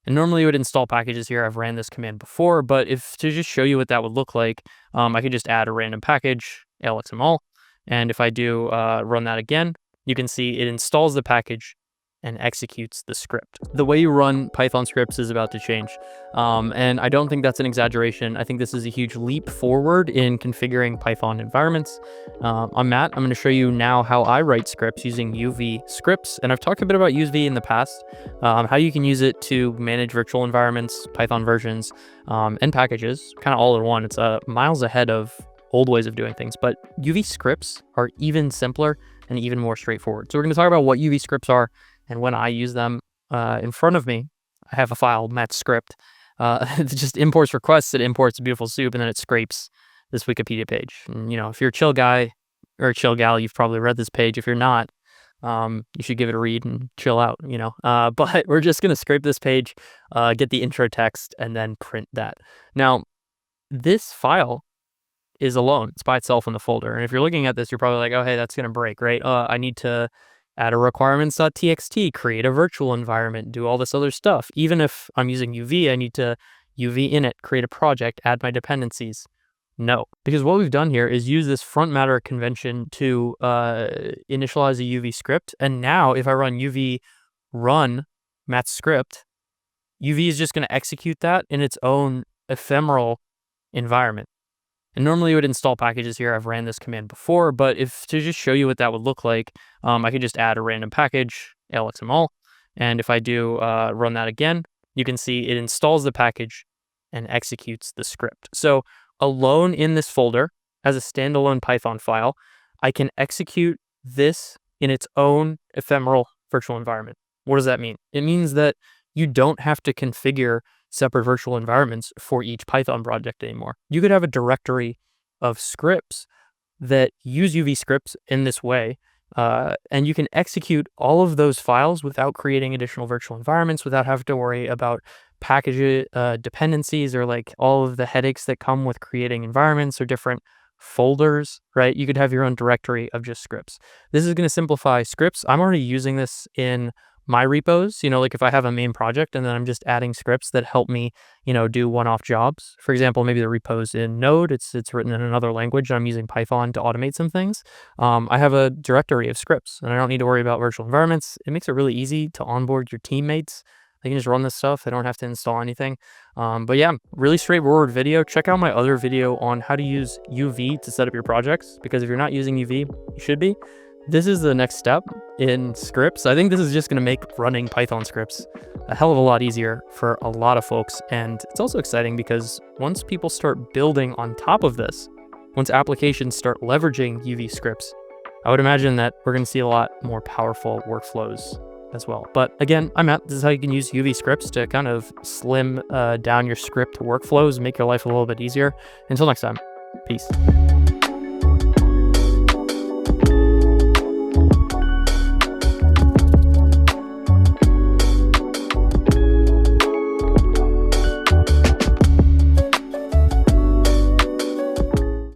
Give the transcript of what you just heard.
And normally you would install packages here. I've ran this command before, but if to just show you what that would look like, I could just add a random package, lxml. And if I do run that again, you can see it installs the package and executes the script. The way you run Python scripts is about to change. And I don't think that's an exaggeration. I think this is a huge leap forward in configuring Python environments. I'm Matt. I'm going to show you now how I write scripts using UV scripts. And I've talked a bit about UV in the past, how you can use it to manage virtual environments, Python versions, and packages, kind of all in one. It's miles ahead of old ways of doing things, but UV scripts are even simpler and even more straightforward. So we're going to talk about what UV scripts are and when I use them. In front of me, I have a file, Matt script. It just imports requests, it imports a beautiful soup, and then it scrapes this Wikipedia page. And, if you're a chill guy or a chill gal, you've probably read this page. If you're not, you should give it a read and chill out, but we're just going to scrape this page, get the intro text, and then print that. Now, this file is alone. It's by itself in the folder. And if you're looking at this, you're probably like, oh, hey, that's going to break, right? I need to add a requirements.txt, create a virtual environment, do all this other stuff. Even if I'm using UV, I need to UV init, create a project, add my dependencies. No, because what we've done here is use this front matter convention to initialize a UV script. And now if I run UV run Matt script, UV is just going to execute that in its own ephemeral environment. And normally you would install packages here. I've ran this command before, but if to just show you what that would look like, I could just add a random package, lxml. And if I do run that again, you can see it installs the package and executes the script. So alone in this folder as a standalone Python file, I can execute this in its own ephemeral virtual environment. What does that mean? It means that you don't have to configure separate virtual environments for each Python project anymore. You could have a directory of scripts that use UV scripts in this way, and you can execute all of those files without creating additional virtual environments, without having to worry about package dependencies or like all of the headaches that come with creating environments or different folders, right? You could have your own directory of just scripts. This is going to simplify scripts. I'm already using this in my repos, like if I have a main project and then I'm just adding scripts that help me, do one-off jobs. For example, maybe the repo's in Node, it's written in another language and I'm using Python to automate some things. I have a directory of scripts and I don't need to worry about virtual environments. It makes it really easy to onboard your teammates. They can just run this stuff. They don't have to install anything. But yeah, really straightforward video. Check out my other video on how to use UV to set up your projects, because if you're not using UV, you should be. This is the next step in scripts. I think this is just going to make running Python scripts a hell of a lot easier for a lot of folks. And it's also exciting because once people start building on top of this, once applications start leveraging UV scripts, I would imagine that we're going to see a lot more powerful workflows as well. But again, I'm Matt. This is how you can use UV scripts to kind of slim down your script workflows, make your life a little bit easier. Until next time, peace.